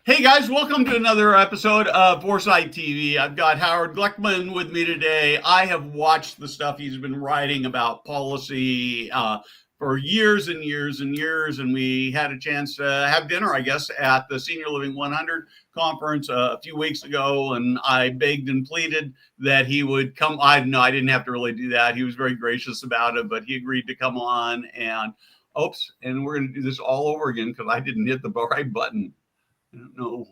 Hey guys, welcome to another episode of Foresight TV. I've got Howard Gleckman with me today. I have watched the stuff he's been writing about policy for years and years and years, and we had a chance to have dinner, I guess, at the Senior Living 100 conference a few weeks ago, and I begged and pleaded that he would come. I didn't have to really do that. He was very gracious about it, but he agreed to come on, and and we're going to do this all over again because I didn't hit the right button. I don't know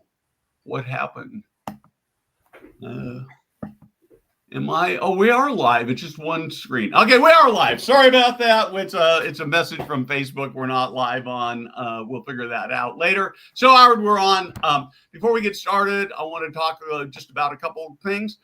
what happened. Am I? Oh, we are live. It's just one screen. Okay, we are live. Sorry about that. It's a message from Facebook. We're not live on. We'll figure that out later. So, Howard, we're on. Before we get started, I want to talk just about a couple of things.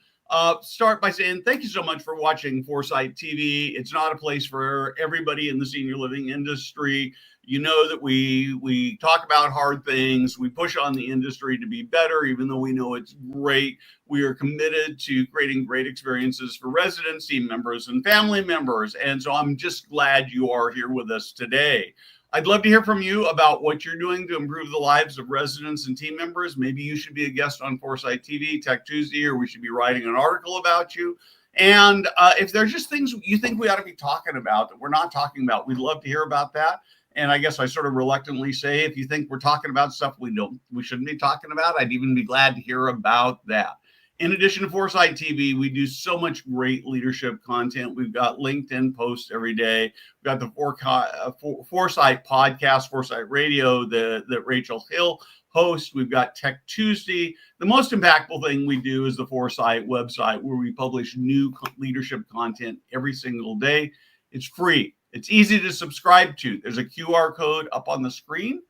Start by saying thank you so much for watching Foresight TV. It's not a place for everybody in the senior living industry. You know that we talk about hard things. We push on the industry to be better, even though we know it's great. We are committed to creating great experiences for residents, team members, and family members. And so I'm just glad you are here with us today. I'd love to hear from you about what you're doing to improve the lives of residents and team members. Maybe you should be a guest on Foresight TV, Tech Tuesday, or we should be writing an article about you. And if there's just things you think we ought to be talking about that we're not talking about, we'd love to hear about that. And I guess I sort of reluctantly say, if you think we're talking about stuff we shouldn't be talking about, I'd even be glad to hear about that. In addition to Foresight TV, we do so much great leadership content. We've got LinkedIn posts every day. We've got the Foresight podcast, Foresight Radio, that Rachel Hill hosts. We've got Tech Tuesday. The most impactful thing we do is the Foresight website, where we publish new leadership content every single day. It's free. It's easy to subscribe to. There's a QR code up on the screen,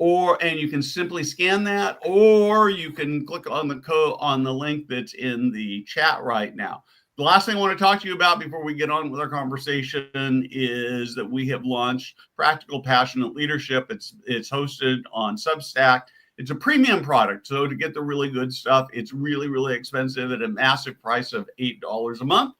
and you can simply scan that, or you can click on the link that's in the chat right now. The last thing I want to talk to you about before we get on with our conversation is that we have launched Practical Passionate Leadership. It's hosted on Substack. It's a premium product, so to get the really good stuff, it's really, really expensive at a massive price of $8 a month.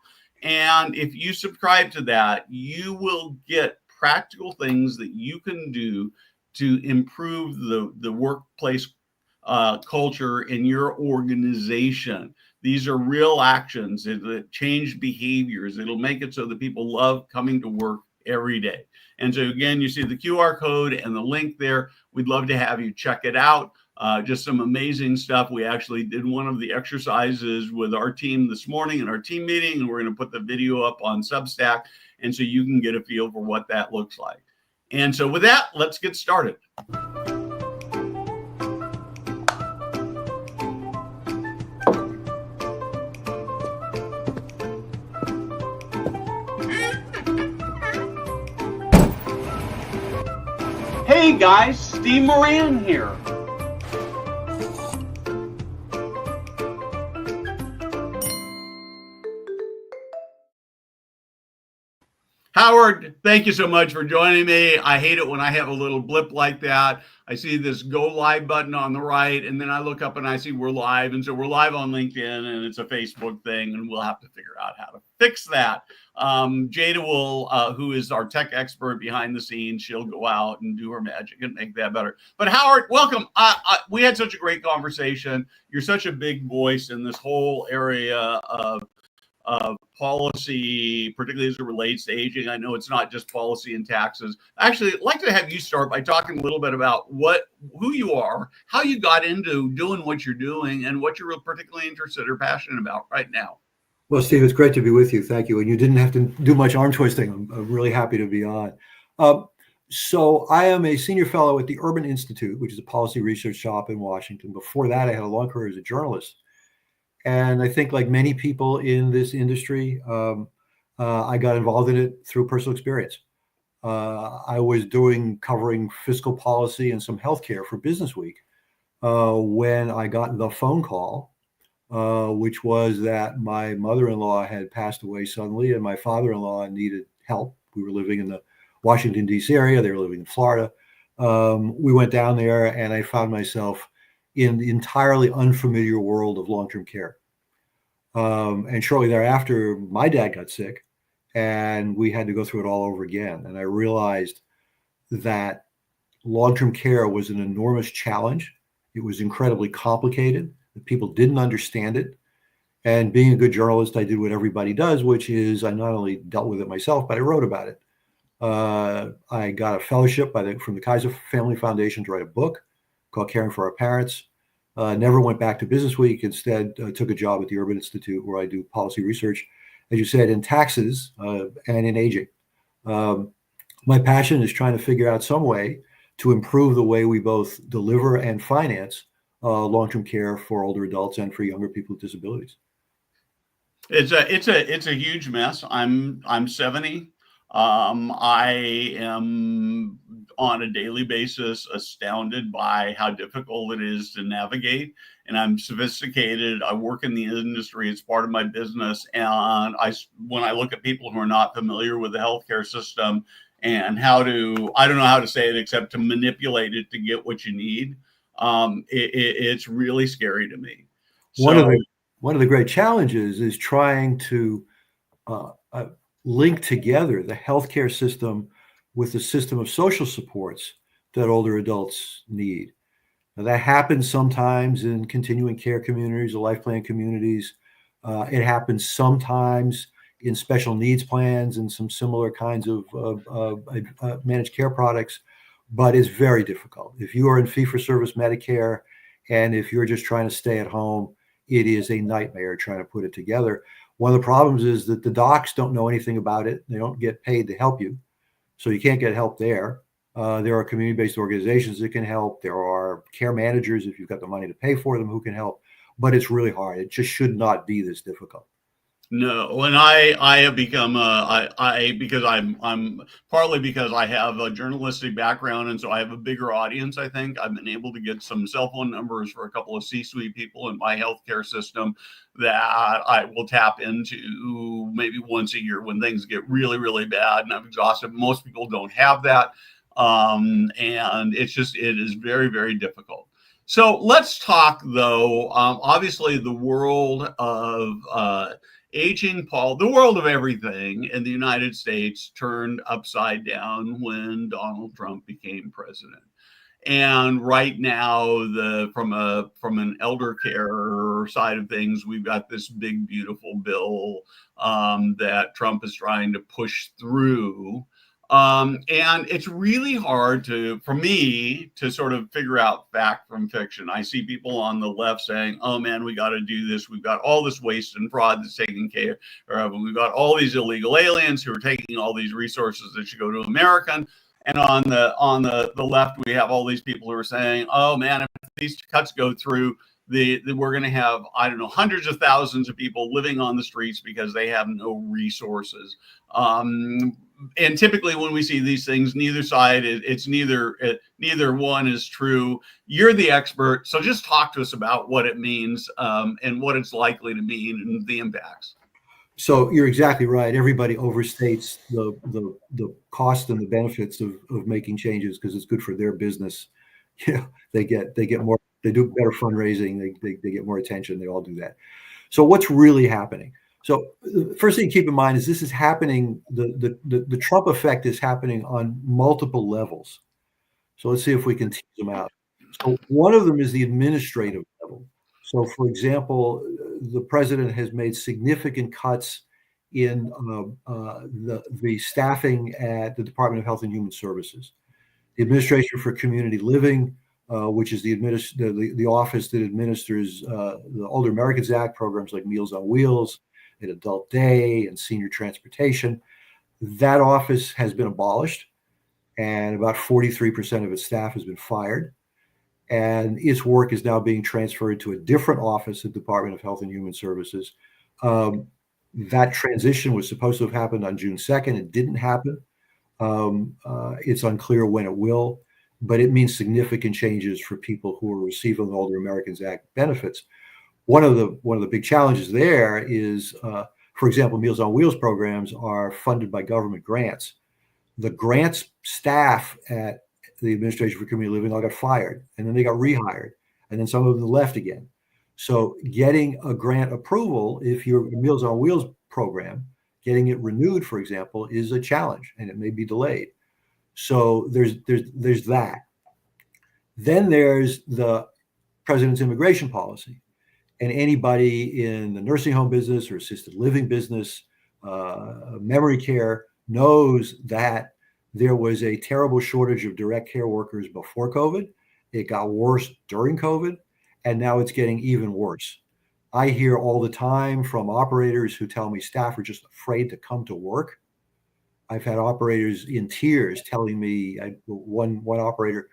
And if you subscribe to that, you will get practical things that you can do to improve the workplace culture in your organization. These are real actions that change behaviors. It'll make it so that people love coming to work every day. And so again, you see the QR code and the link there. We'd love to have you check it out. Just some amazing stuff. We actually did one of the exercises with our team this morning in our team meeting, and we're going to put the video up on Substack, and so you can get a feel for what that looks like. And so with that, let's get started. Hey guys, Steve Moran here. Howard, thank you so much for joining me. I hate it when I have a little blip like that. I see this go live button on the right, and then I look up and I see we're live. And so we're live on LinkedIn, and it's a Facebook thing, and we'll have to figure out how to fix that. Jada will, who is our tech expert behind the scenes, she'll go out and do her magic and make that better. But Howard, welcome. We had such a great conversation. You're such a big voice in this whole area of policy, particularly as it relates to aging. I know it's not just policy and taxes. Actually, I'd like to have you start by talking a little bit about who you are, how you got into doing what you're doing, and what you're particularly interested or passionate about right now. Well, Steve, it's great to be with you. Thank you. And you didn't have to do much arm twisting. I'm really happy to be on. So I am a senior fellow at the Urban Institute, which is a policy research shop in Washington. Before that, I had a long career as a journalist. And I think, like many people in this industry, I got involved in it through personal experience. I was covering fiscal policy and some healthcare for Business Week when I got the phone call, which was that my mother-in-law had passed away suddenly and my father-in-law needed help. We were living in the Washington, D.C. area. They were living in Florida. We went down there, and I found myself in the entirely unfamiliar world of long-term care. And shortly thereafter, my dad got sick, and we had to go through it all over again. And I realized that long-term care was an enormous challenge It was incredibly complicated. People didn't understand it. And being a good journalist, I did what everybody does, which is I not only dealt with it myself, but I wrote about it. I got a fellowship from the Kaiser Family Foundation to write a book called Caring for Our Parents. Never went back to Business Week. Instead, took a job at the Urban Institute where I do policy research, as you said, in taxes and in aging. My passion is trying to figure out some way to improve the way we both deliver and finance long-term care for older adults and for younger people with disabilities. It's a huge mess. I'm 70. I am on a daily basis astounded by how difficult it is to navigate. And I'm sophisticated. I work in the industry. It's part of my business. And when I look at people who are not familiar with the healthcare system and I don't know how to say it except to manipulate it to get what you need, it's really scary to me. One of the great challenges is trying to link together the healthcare system with the system of social supports that older adults need. Now, that happens sometimes in continuing care communities or life plan communities. It happens sometimes in special needs plans and some similar kinds of managed care products, but it's very difficult. If you are in fee-for-service Medicare and if you're just trying to stay at home, it is a nightmare trying to put it together. One of the problems is that the docs don't know anything about it. They don't get paid to help you. So you can't get help there. There are community-based organizations that can help. There are care managers, if you've got the money to pay for them, who can help. But it's really hard. It just should not be this difficult. No, and I have become because I'm partly because I have a journalistic background, and so I have a bigger audience. I think I've been able to get some cell phone numbers for a couple of C-suite people in my healthcare system that I will tap into maybe once a year when things get really, really bad and I'm exhausted. Most people don't have that, and it is very, very difficult. So let's talk though. Obviously, the world of aging, Paul, the world of everything in the United States turned upside down when Donald Trump became president. And right now, from an elder care side of things, we've got this big, beautiful bill that Trump is trying to push through. And it's really hard for me to sort of figure out fact from fiction. I see people on the left saying, oh man, we got to do this. We've got all this waste and fraud that's taken care of. We've got all these illegal aliens who are taking all these resources that should go to American. And on the left, we have all these people who are saying, oh man, if these cuts go through, we're going to have, I don't know, hundreds of thousands of people living on the streets because they have no resources. And typically when we see these things, neither side, neither one is true. You're the expert. So just talk to us about what it means and what it's likely to mean and the impacts. So you're exactly right. Everybody overstates the cost and the benefits of making changes because it's good for their business. They get more, they do better fundraising, they get more attention, they all do that. So what's really happening? So the first thing to keep in mind is this is happening, the Trump effect is happening on multiple levels. So let's see if we can tease them out. So one of them is the administrative level. So for example, the president has made significant cuts in the staffing at the Department of Health and Human Services. The Administration for Community Living, which is the office that administers the Older Americans Act programs like Meals on Wheels and Adult Day and Senior Transportation. That office has been abolished, and about 43% of its staff has been fired. And its work is now being transferred to a different office at the Department of Health and Human Services. That transition was supposed to have happened on June 2nd. It didn't happen. It's unclear when it will, but it means significant changes for people who are receiving the Older Americans Act benefits. One of the big challenges there is, for example, Meals on Wheels programs are funded by government grants. The grants staff at the Administration for Community Living all got fired, and then they got rehired, and then some of them left again. So getting a grant approval, if you're a Meals on Wheels program, getting it renewed, for example, is a challenge, and it may be delayed. So there's that. Then there's the president's immigration policy. And anybody in the nursing home business or assisted living business, memory care, knows that there was a terrible shortage of direct care workers before COVID. It got worse during COVID, and now it's getting even worse. I hear all the time from operators who tell me staff are just afraid to come to work. I've had operators in tears telling me, one operator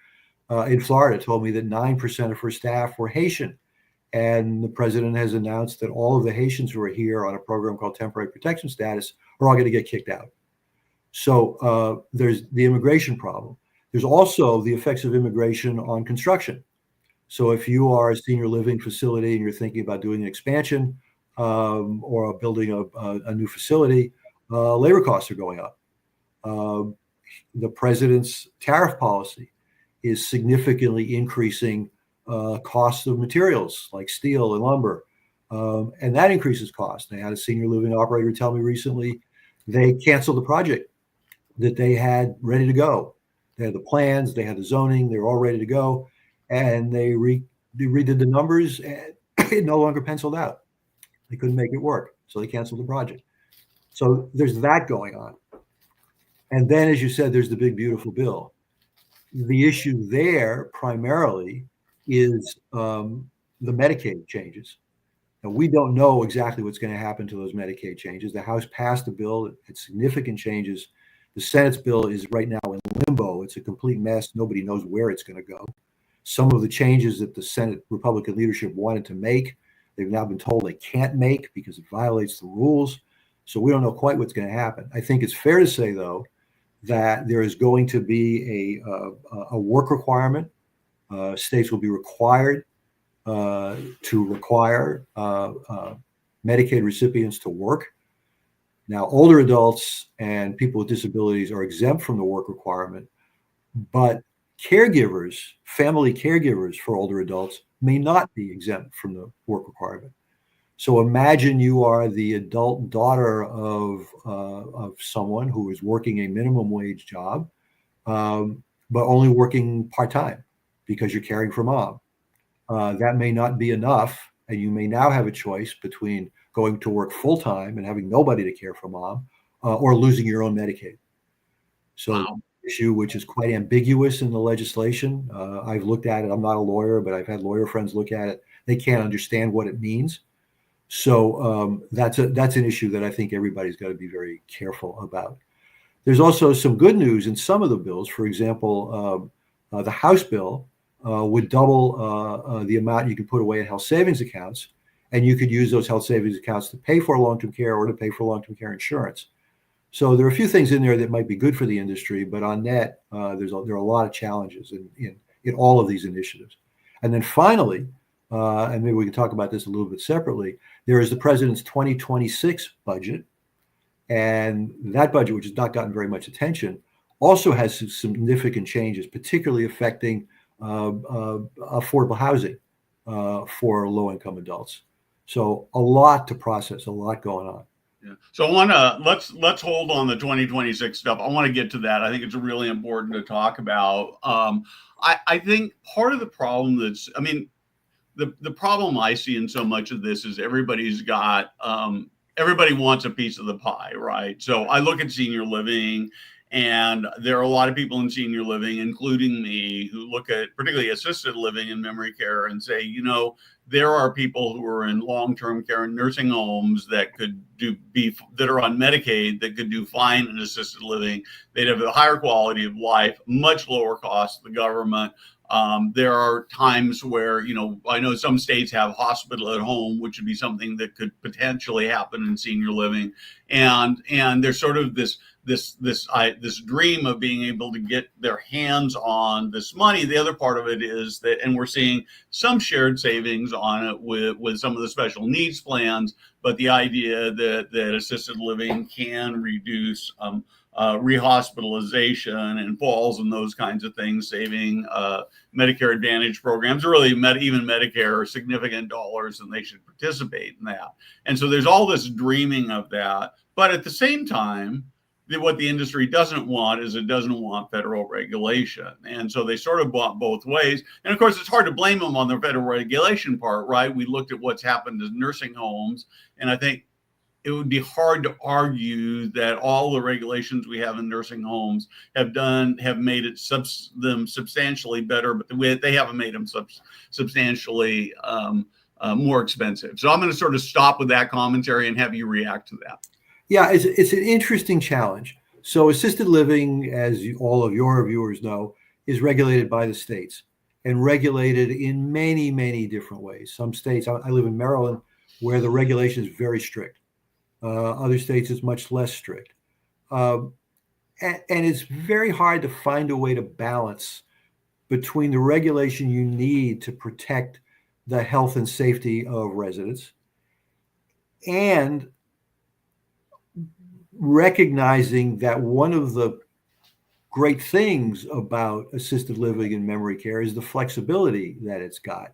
in Florida told me that 9% of her staff were Haitian. And the president has announced that all of the Haitians who are here on a program called temporary protection status are all going to get kicked out. So there's the immigration problem. There's also the effects of immigration on construction. So if you are a senior living facility and you're thinking about doing an expansion or building a new facility, labor costs are going up. The president's tariff policy is significantly increasing costs of materials like steel and lumber, and that increases cost. I had a senior living operator tell me recently they canceled the project that they had ready to go. They had the plans, they had the zoning, they were all ready to go, and they redid the numbers, and it no longer penciled out. They couldn't make it work, so they canceled the project. So there's that going on. And then, as you said, there's the big, beautiful bill. The issue there primarily is the Medicaid changes. Now, we don't know exactly what's going to happen to those Medicaid changes. The House passed a bill that had significant changes. The Senate's bill is right now in limbo. It's a complete mess. Nobody knows where it's going to go. Some of the changes that the Senate Republican leadership wanted to make, they've now been told they can't make because it violates the rules. So we don't know quite what's going to happen. I think it's fair to say, though, that there is going to be a work requirement. States will be required to require Medicaid recipients to work. Now, older adults and people with disabilities are exempt from the work requirement, but caregivers, family caregivers for older adults may not be exempt from the work requirement. So imagine you are the adult daughter of someone who is working a minimum wage job, but only working part-time because you're caring for mom. That may not be enough, and you may now have a choice between going to work full-time and having nobody to care for mom, or losing your own Medicaid. So wow. Issue which is quite ambiguous in the legislation. I've looked at it. I'm not a lawyer, but I've had lawyer friends look at it. They can't understand what it means. So that's an issue that I think everybody's got to be very careful about. There's also some good news in some of the bills. For example, the House bill would double the amount you can put away in health savings accounts, and you could use those health savings accounts to pay for long-term care or to pay for long-term care insurance. So there are a few things in there that might be good for the industry, but on net, there are a lot of challenges in all of these initiatives. And then finally, and maybe we can talk about this a little bit separately, there is the president's 2026 budget. And that budget, which has not gotten very much attention, also has some significant changes, particularly affecting affordable housing for low-income adults. So a lot to process, a lot going on. Yeah. So I want to let's hold on the 2026 stuff. I want to get to that. I think it's really important to talk about. I think part of the problem the problem I see in so much of this is everybody's got everybody wants a piece of the pie, right? So I look at senior living, and there are a lot of people in senior living, including me, who look at particularly assisted living and memory care and say, there are people who are in long-term care and nursing homes that could that are on Medicaid that could do fine in assisted living. They'd have a higher quality of life, much lower cost to the government. There are times where, I know some states have hospital at home, which would be something that could potentially happen in senior living. And there's sort of this dream of being able to get their hands on this money. The other part of it is that, and we're seeing some shared savings on it with some of the special needs plans, but the idea that assisted living can reduce rehospitalization and falls and those kinds of things, saving Medicare Advantage programs, or really even Medicare, significant dollars, and they should participate in that. And so there's all this dreaming of that. But at the same time, what the industry doesn't want is it doesn't want federal regulation. And so they sort of bought both ways. And of course, it's hard to blame them on the federal regulation part, right? We looked at what's happened to nursing homes, and I think it would be hard to argue that all the regulations we have in nursing homes have made them substantially better, but they haven't made them substantially more expensive. So I'm going to sort of stop with that commentary and have you react to that. Yeah, it's an interesting challenge. So assisted living, as all of your viewers know, is regulated by the states and regulated in many, many different ways. Some states, I live in Maryland, where the regulation is very strict. Other states is much less strict. And it's very hard to find a way to balance between the regulation you need to protect the health and safety of residents and recognizing that one of the great things about assisted living and memory care is the flexibility that it's got.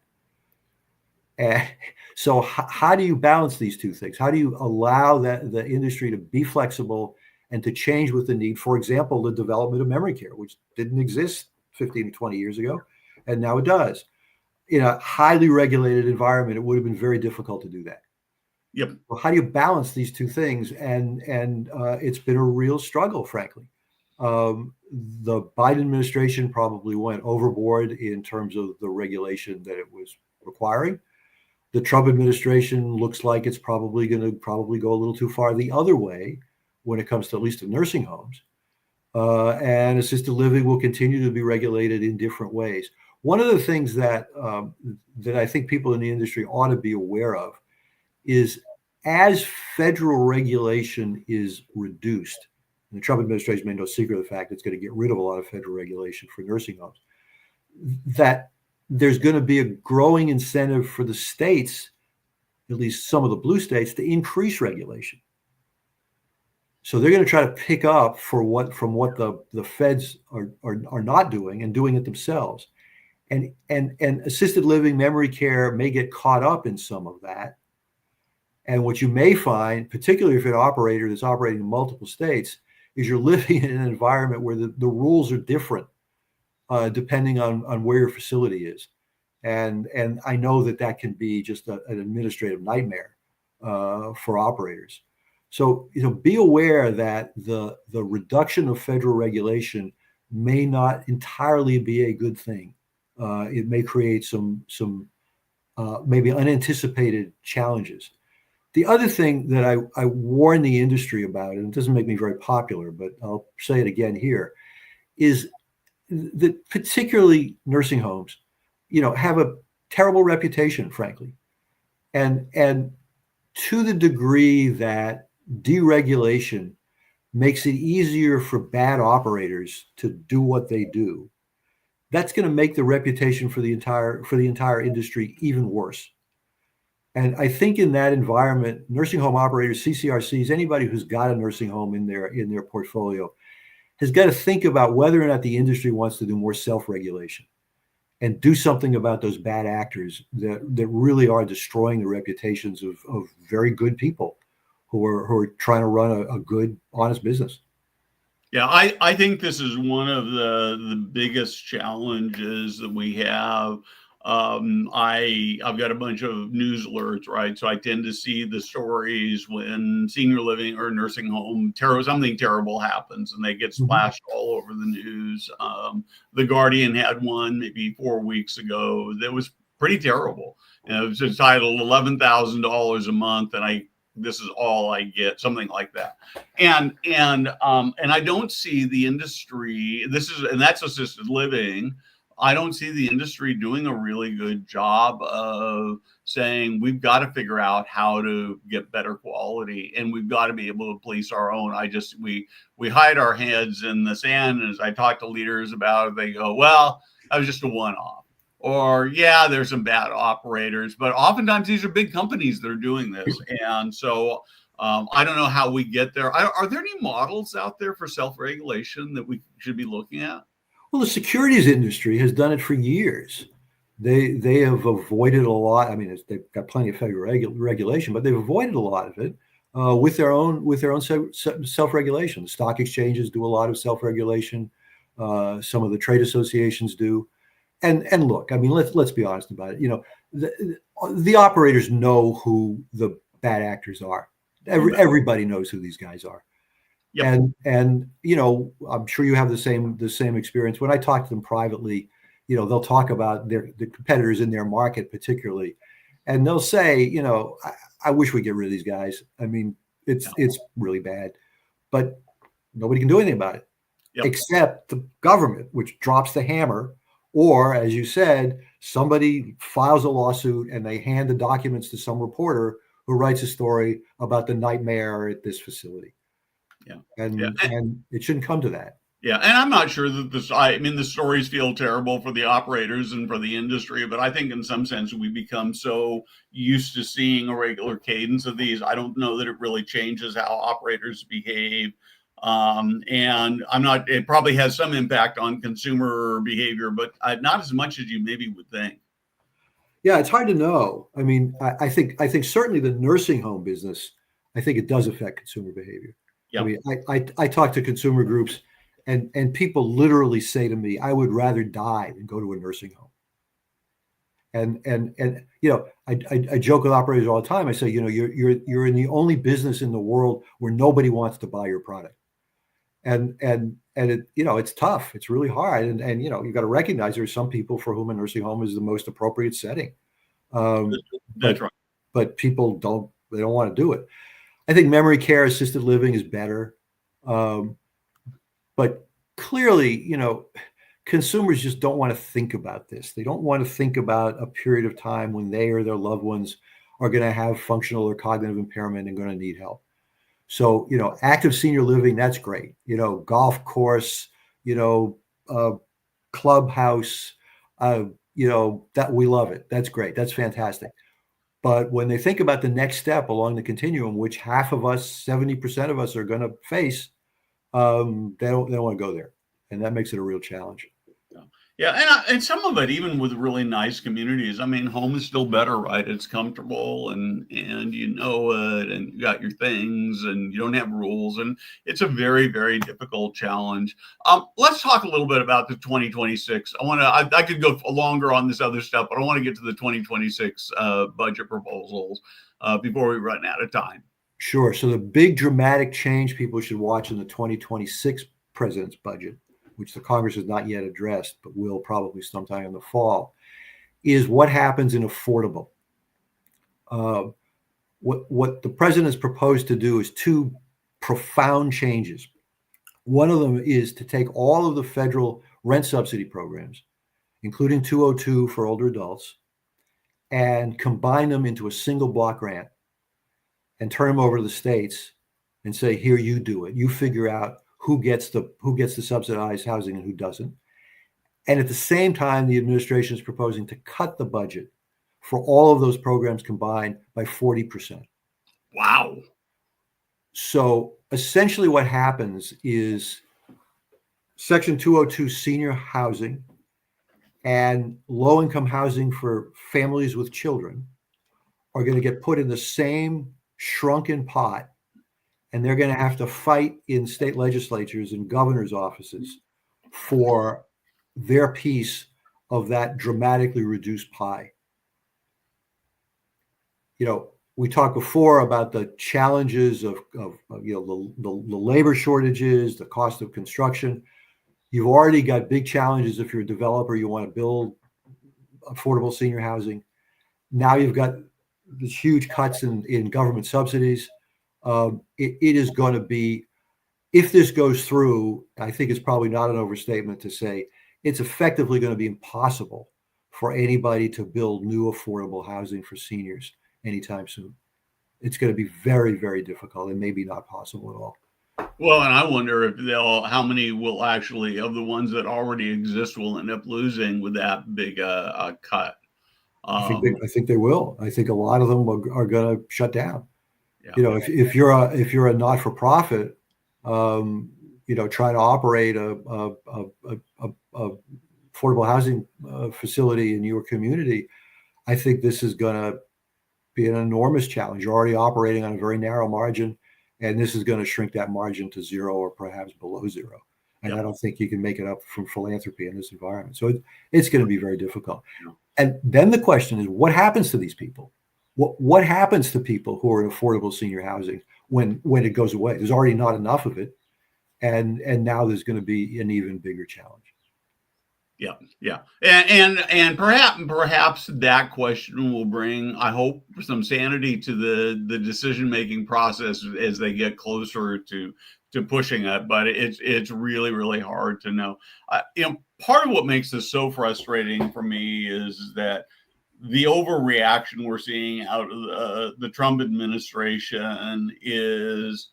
So how do you balance these two things? How do you allow the industry to be flexible and to change with the need? For example, the development of memory care, which didn't exist 15 to 20 years ago, and now it does. In a highly regulated environment, it would have been very difficult to do that. Yep. Well, how do you balance these two things? And it's been a real struggle, frankly. The Biden administration probably went overboard in terms of the regulation that it was requiring. The Trump administration looks like it's probably going to go a little too far the other way when it comes to at least to nursing homes. And assisted living will continue to be regulated in different ways. One of the things that I think people in the industry ought to be aware of is as federal regulation is reduced, and the Trump administration made no secret of the fact it's going to get rid of a lot of federal regulation for nursing homes, that there's going to be a growing incentive for the states, at least some of the blue states, to increase regulation. So they're going to try to pick up from what the feds are not doing and doing it themselves. And assisted living, memory care may get caught up in some of that. And what you may find, particularly if you're an operator that's operating in multiple states, is you're living in an environment where the rules are different depending on where your facility is. And I know that can be just an administrative nightmare for operators. So be aware that the reduction of federal regulation may not entirely be a good thing. It may create some maybe unanticipated challenges. The other thing that I warn the industry about, and it doesn't make me very popular, but I'll say it again here, is that particularly nursing homes, have a terrible reputation, frankly. And to the degree that deregulation makes it easier for bad operators to do what they do, that's going to make the reputation for the entire industry even worse. And I think in that environment, nursing home operators, CCRCs, anybody who's got a nursing home in their portfolio has got to think about whether or not the industry wants to do more self-regulation and do something about those bad actors that really are destroying the reputations of very good people who are trying to run a good, honest business. Yeah, I think this is one of the biggest challenges that we have. I've got a bunch of news alerts, right? So I tend to see the stories when senior living or nursing home something terrible happens, and they get splashed all over the news. The Guardian had one maybe 4 weeks ago that was pretty terrible. It was entitled $11,000 a month, and this is all I get, something like that. And I don't see the industry. That's assisted living. I don't see the industry doing a really good job of saying we've got to figure out how to get better quality, and we've got to be able to police our own. We hide our heads in the sand, and as I talk to leaders about it, they go, "Well, that was just a one-off," or "Yeah, there's some bad operators," but oftentimes these are big companies that are doing this, and so I don't know how we get there. Are there any models out there for self-regulation that we should be looking at? Well, the securities industry has done it for years. They have avoided a lot. I mean, they've got plenty of federal regulation, but they've avoided a lot of it with their own self-regulation. The stock exchanges do a lot of self-regulation. Some of the trade associations do. And look, I mean, let's be honest about it. You know, the operators know who the bad actors are. Everybody knows who these guys are. Yep. And you know, I'm sure you have the same experience. When I talk to them privately, you know, they'll talk about the competitors in their market particularly, and they'll say, you know, I wish we get rid of these guys. I mean, it's really bad, but nobody can do anything about it except the government, which drops the hammer. Or, as you said, somebody files a lawsuit and they hand the documents to some reporter who writes a story about the nightmare at this facility. And it shouldn't come to that. Yeah, and I'm not sure that I mean, the stories feel terrible for the operators and for the industry, but I think in some sense we become so used to seeing a regular cadence of these. I don't know that it really changes how operators behave. And it probably has some impact on consumer behavior, but not as much as you maybe would think. Yeah, it's hard to know. I mean, I think certainly the nursing home business, I think it does affect consumer behavior. I mean, I talk to consumer groups, and people literally say to me, "I would rather die than go to a nursing home." And you know, I joke with operators all the time. I say, you know, you're in the only business in the world where nobody wants to buy your product, and it, you know, it's tough. It's really hard, and you know, you've got to recognize there's some people for whom a nursing home is the most appropriate setting. That's right. But people don't want to do it. I think memory care, assisted living is better. But clearly, you know, consumers just don't want to think about this. They don't want to think about a period of time when they or their loved ones are going to have functional or cognitive impairment and going to need help. So, you know, active senior living, that's great. You know, golf course, you know, clubhouse, you know, that we love it. That's great. That's fantastic. But when they think about the next step along the continuum, which half of us, 70% of us are going to face, they don't want to go there. And that makes it a real challenge. Yeah, and some of it, even with really nice communities, I mean, home is still better, right? It's comfortable and you know it, and you got your things, and you don't have rules, and it's a very, very difficult challenge. Let's talk a little bit about the 2026. I could go longer on this other stuff, but I want to get to the 2026 budget proposals before we run out of time. Sure. So the big dramatic change people should watch in the 2026 president's budget, which the Congress has not yet addressed, but will probably sometime in the fall, is what happens in affordable. What the president has proposed to do is two profound changes. One of them is to take all of the federal rent subsidy programs, including 202 for older adults, and combine them into a single block grant and turn them over to the states and say, here, you do it. You figure out who gets the subsidized housing and who doesn't. And at the same time, the administration is proposing to cut the budget for all of those programs combined by 40%. Wow. So essentially what happens is Section 202 senior housing and low-income housing for families with children are going to get put in the same shrunken pot, and they're going to have to fight in state legislatures and governors' offices for their piece of that dramatically reduced pie. You know, we talked before about the challenges of you know, the labor shortages, the cost of construction. You've already got big challenges if you're a developer, you want to build affordable senior housing. Now you've got these huge cuts in government subsidies. It is going to be, if this goes through, I think it's probably not an overstatement to say it's effectively going to be impossible for anybody to build new affordable housing for seniors anytime soon. It's going to be very, very difficult and maybe not possible at all. Well, and I wonder if how many will actually, of the ones that already exist, will end up losing with that big cut. I think they will. I think a lot of them are going to shut down. Yeah. You know, if you're a not-for-profit, you know, trying to operate a affordable housing facility in your community, I think this is going to be an enormous challenge. You're already operating on a very narrow margin, and this is going to shrink that margin to zero or perhaps below zero. And I don't think you can make it up from philanthropy in this environment. So it's going to be very difficult. And then the question is, what happens to these people? What happens to people who are in affordable senior housing when it goes away? There's already not enough of it, and now there's going to be an even bigger challenge. Yeah, and perhaps that question will bring, I hope, some sanity to the decision making process as they get closer to pushing it. But it's really hard to know. Part of what makes this so frustrating for me is that the overreaction we're seeing out of the Trump administration is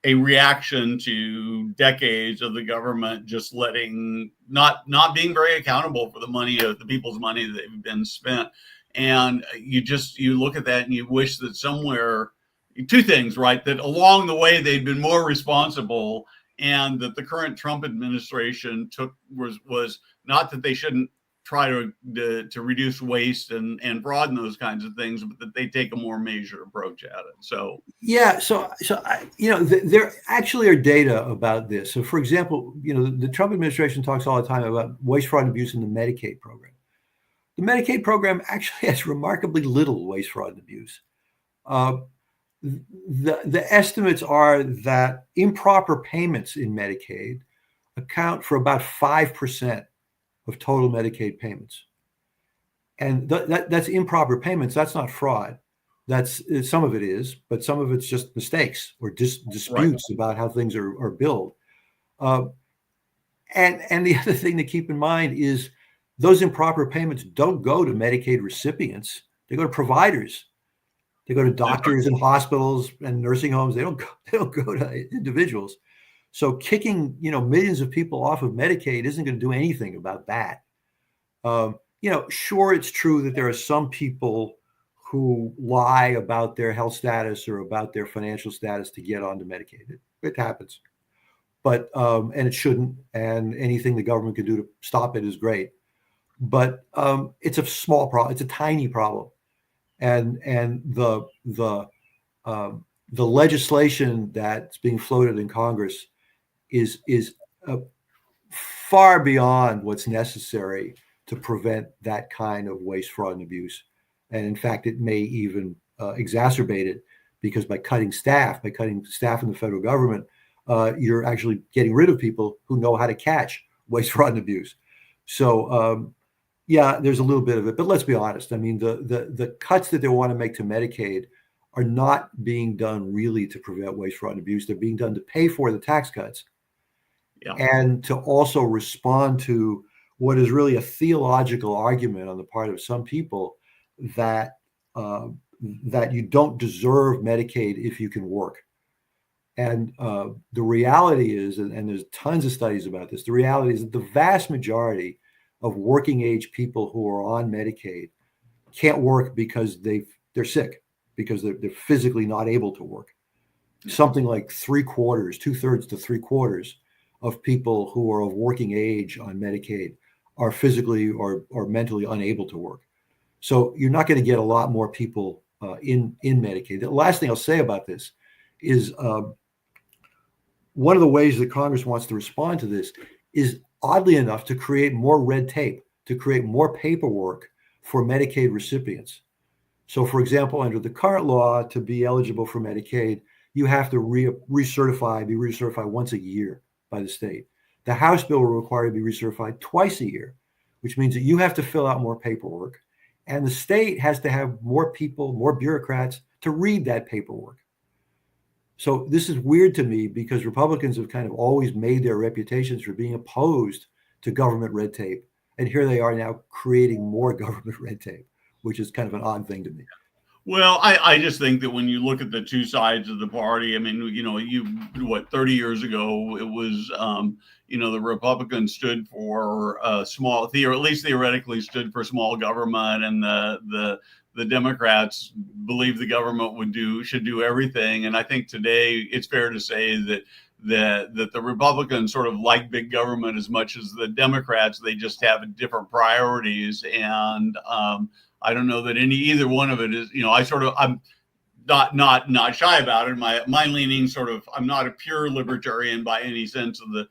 a reaction to decades of the government just not being very accountable for the money of the people's money that they've been spent. And you look at that and you wish that somewhere, two things, right? That along the way they'd been more responsible, and that the current Trump administration was not that they shouldn't try to reduce waste and fraud and those kinds of things, but that they take a more measured approach at it. So there actually are data about this. So, for example, the Trump administration talks all the time about waste, fraud, and abuse in the Medicaid program. The Medicaid program actually has remarkably little waste, fraud, and abuse. The estimates are that improper payments in Medicaid account for about 5% of total Medicaid payments. And that's improper payments. That's not fraud. Some of it is, but some of it's just mistakes or disputes about how things are billed. And the other thing to keep in mind is those improper payments don't go to Medicaid recipients. They go to providers. They go to doctors and hospitals and nursing homes. They don't go to individuals. So kicking, millions of people off of Medicaid isn't going to do anything about that. Sure, it's true that there are some people who lie about their health status or about their financial status to get onto Medicaid. It happens, but and it shouldn't. And anything the government can do to stop it is great. But it's a small problem. It's a tiny problem, and the legislation that's being floated in Congress is far beyond what's necessary to prevent that kind of waste, fraud, and abuse. And in fact, it may even exacerbate it, because by cutting staff in the federal government, you're actually getting rid of people who know how to catch waste, fraud, and abuse. So there's a little bit of it, but let's be honest. I mean, the cuts that they want to make to Medicaid are not being done really to prevent waste, fraud, and abuse. They're being done to pay for the tax cuts. And to also respond to what is really a theological argument on the part of some people that you don't deserve Medicaid if you can work. And the reality is, and there's tons of studies about this, the reality is that the vast majority of working age people who are on Medicaid can't work because they're sick, because they're physically not able to work. Something like 2/3 to 3/4 of people who are of working age on Medicaid are physically or mentally unable to work. So you're not going to get a lot more people in Medicaid. The last thing I'll say about this is one of the ways that Congress wants to respond to this is, oddly enough, to create more red tape, to create more paperwork for Medicaid recipients. So, for example, under the current law, to be eligible for Medicaid, you have to be recertified once a year by the state. The House bill will require you to be recertified twice a year, which means that you have to fill out more paperwork, and the state has to have more people, more bureaucrats to read that paperwork. So this is weird to me, because Republicans have kind of always made their reputations for being opposed to government red tape. And here they are now creating more government red tape, which is kind of an odd thing to me. Well, I just think that when you look at the two sides of the party, I mean, 30 years ago, it was, the Republicans stood for small, at least theoretically stood for small government, and the Democrats believed the government should do everything. And I think today it's fair to say that the Republicans sort of like big government as much as the Democrats. They just have different priorities. And I don't know that either one of it is, I'm not shy about it. My leaning sort of, I'm not a pure libertarian by any sense of the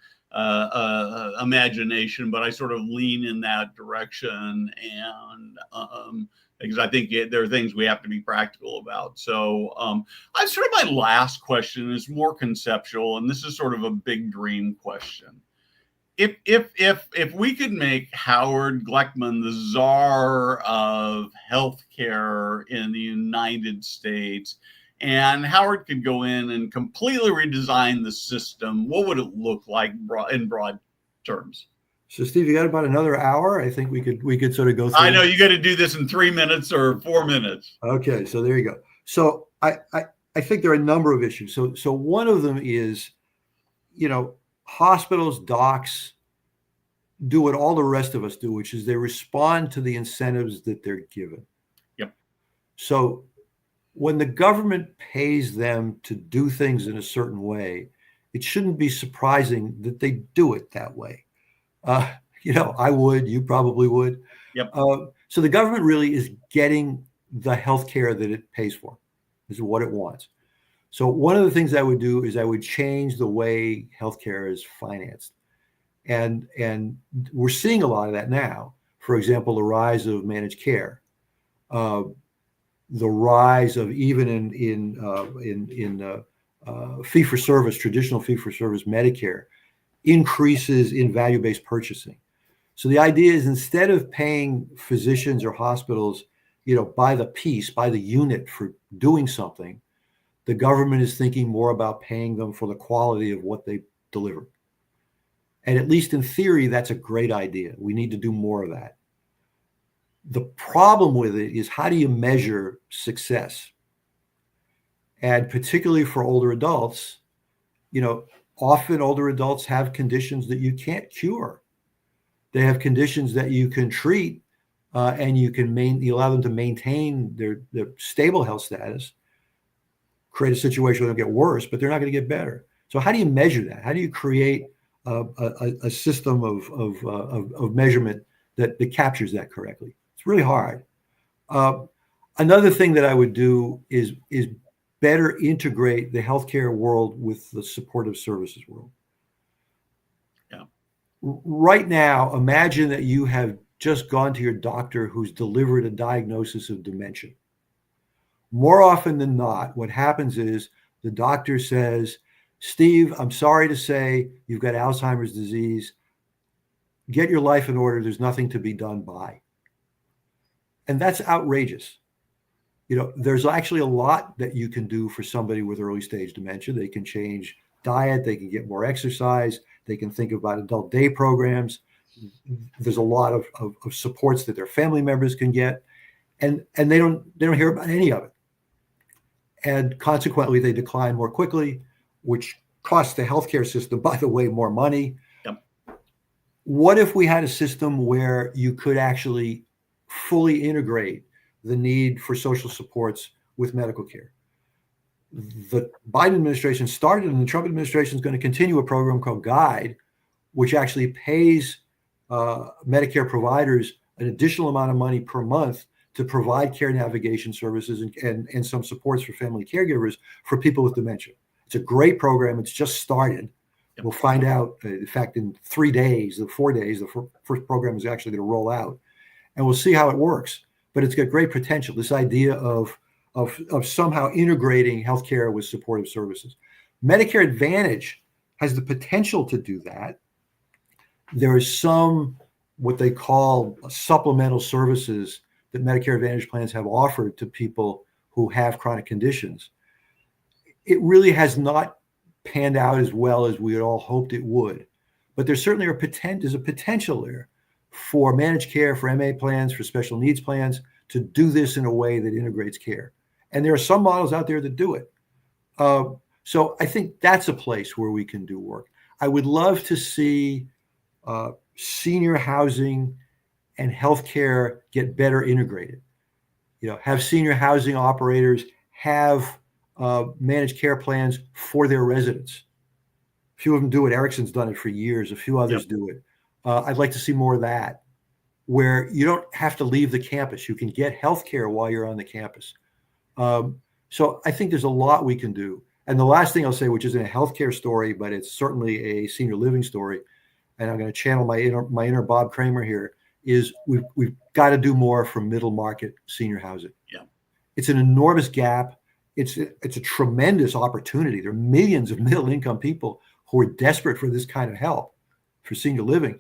imagination, but I sort of lean in that direction, and because I think there are things we have to be practical about. So I sort of, my last question is more conceptual, and this is sort of a big dream question. If we could make Howard Gleckman the czar of healthcare in the United States, and Howard could go in and completely redesign the system, what would it look like in broad terms? So, Steve, you got about another hour. I think we could sort of go through. I know you got to do this in 3 minutes or 4 minutes. Okay, so there you go. So I think there are a number of issues. So one of them is, hospitals, docs do what all the rest of us do, which is they respond to the incentives that they're given. Yep. So when the government pays them to do things in a certain way, it shouldn't be surprising that they do it that way. I would, you probably would. Yep. So the government really is getting the healthcare that it pays for. This is what it wants. So one of the things I would do is I would change the way healthcare is financed. And we're seeing a lot of that now. For example, the rise of managed care, the rise of even in fee-for-service, traditional fee-for-service Medicare, increases in value-based purchasing. So the idea is, instead of paying physicians or hospitals, by the piece, by the unit for doing something, the government is thinking more about paying them for the quality of what they deliver. And at least in theory, that's a great idea. We need to do more of that. The problem with it is, how do you measure success? And particularly for older adults, often older adults have conditions that you can't cure. They have conditions that you can treat, and you allow them to maintain their stable health status, create a situation where they'll get worse, but they're not going to get better. So how do you measure that? How do you create a system of measurement that captures that correctly? It's really hard. Another thing that I would do is better integrate the healthcare world with the supportive services world. Yeah. Right now, imagine that you have just gone to your doctor who's delivered a diagnosis of dementia. More often than not, what happens is the doctor says, "Steve, I'm sorry to say you've got Alzheimer's disease. Get your life in order. There's nothing to be done by." And that's outrageous. There's actually a lot that you can do for somebody with early stage dementia. They can change diet. They can get more exercise. They can think about adult day programs. There's a lot of supports that their family members can get. And they don't hear about any of it. And consequently, they decline more quickly, which costs the healthcare system, by the way, more money. Yep. What if we had a system where you could actually fully integrate the need for social supports with medical care? The Biden administration started, and the Trump administration is going to continue a program called GUIDE, which actually pays Medicare providers an additional amount of money per month to provide care navigation services and some supports for family caregivers for people with dementia. It's a great program. It's just started. Yep. We'll find out, in fact, in 3 days, 4 days, the first program is actually going to roll out, and we'll see how it works. But it's got great potential, this idea of somehow integrating healthcare with supportive services. Medicare Advantage has the potential to do that. There is some, what they call supplemental services that Medicare Advantage plans have offered to people who have chronic conditions. It really has not panned out as well as we had all hoped it would. But there certainly there's a potential there for managed care, for MA plans, for special needs plans, to do this in a way that integrates care. And there are some models out there that do it. So I think that's a place where we can do work. I would love to see senior housing and healthcare get better integrated. Have senior housing operators have managed care plans for their residents. A few of them do it. Ericsson's done it for years. A few others do it. I'd like to see more of that. where you don't have to leave the campus. You can get health care while you're on the campus. So I think there's a lot we can do. And the last thing I'll say, which isn't a healthcare story, but it's certainly a senior living story, and I'm going to channel my inner Bob Kramer here, is we've got to do more for middle market senior housing. Yeah. It's an enormous gap. It's a tremendous opportunity. There are millions of middle income people who are desperate for this kind of help for senior living,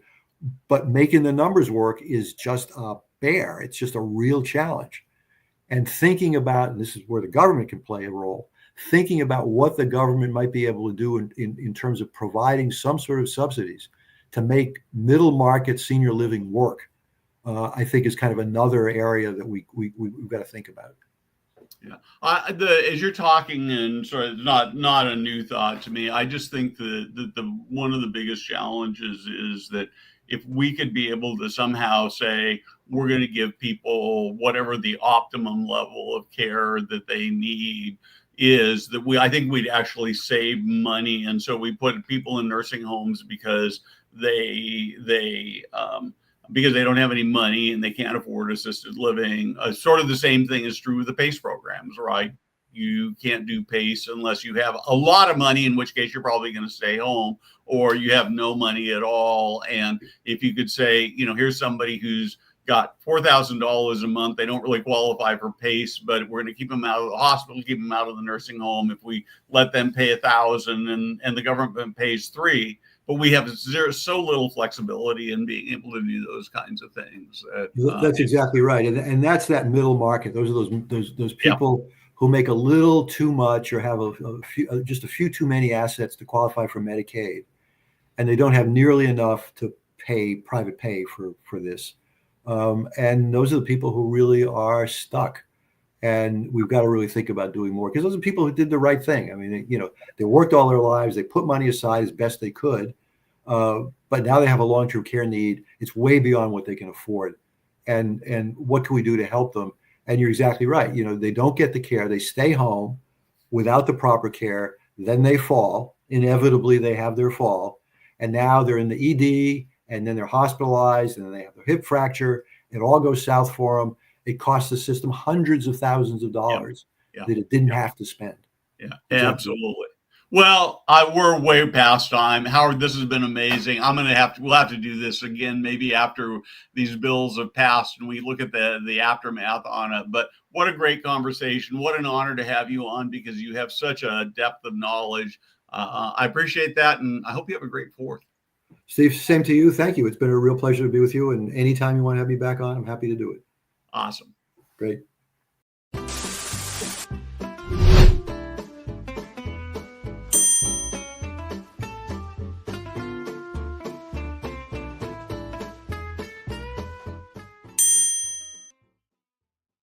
but making the numbers work is just a bear. It's just a real challenge. And thinking about, and this is where the government can play a role, thinking about what the government might be able to do in terms of providing some sort of subsidies to make middle market senior living work, I think is kind of another area that we've got to think about. Yeah, as you're talking, and sort of not a new thought to me. I just think that the one of the biggest challenges is that if we could be able to somehow say we're going to give people whatever the optimum level of care that they need is, that I think we'd actually save money. And so we put people in nursing homes because they don't have any money and they can't afford assisted living. Sort of the same thing is true with the PACE programs, right? You can't do PACE unless you have a lot of money, in which case you're probably going to stay home, or you have no money at all. And if you could say, here's somebody who's got $4,000 a month, they don't really qualify for PACE, but we're going to keep them out of the hospital, keep them out of the nursing home. If we let them pay $1,000 and the government pays $3,000, but we have so little flexibility in being able to do those kinds of things. That's exactly right, and that's that middle market. Those are those people who make a little too much or have just a few too many assets to qualify for Medicaid, and they don't have nearly enough to pay private pay for this. And those are the people who really are stuck. And we've got to really think about doing more, because those are people who did the right thing. I mean, they worked all their lives, they put money aside as best they could, but now they have a long-term care need. It's way beyond what they can afford. And what can we do to help them? And you're exactly right. They don't get the care. They stay home without the proper care. Then they fall. Inevitably, they have their fall. And now they're in the ED, and then they're hospitalized, and then they have their hip fracture. It all goes south for them. It costs the system hundreds of thousands of dollars that it didn't have to spend. Yeah, absolutely. Well, we're way past time. Howard, this has been amazing. We'll have to do this again, maybe after these bills have passed and we look at the aftermath on it. But what a great conversation. What an honor to have you on, because you have such a depth of knowledge. I appreciate that. And I hope you have a great 4th. Steve, same to you. Thank you. It's been a real pleasure to be with you. And anytime you want to have me back on, I'm happy to do it. Awesome. Great.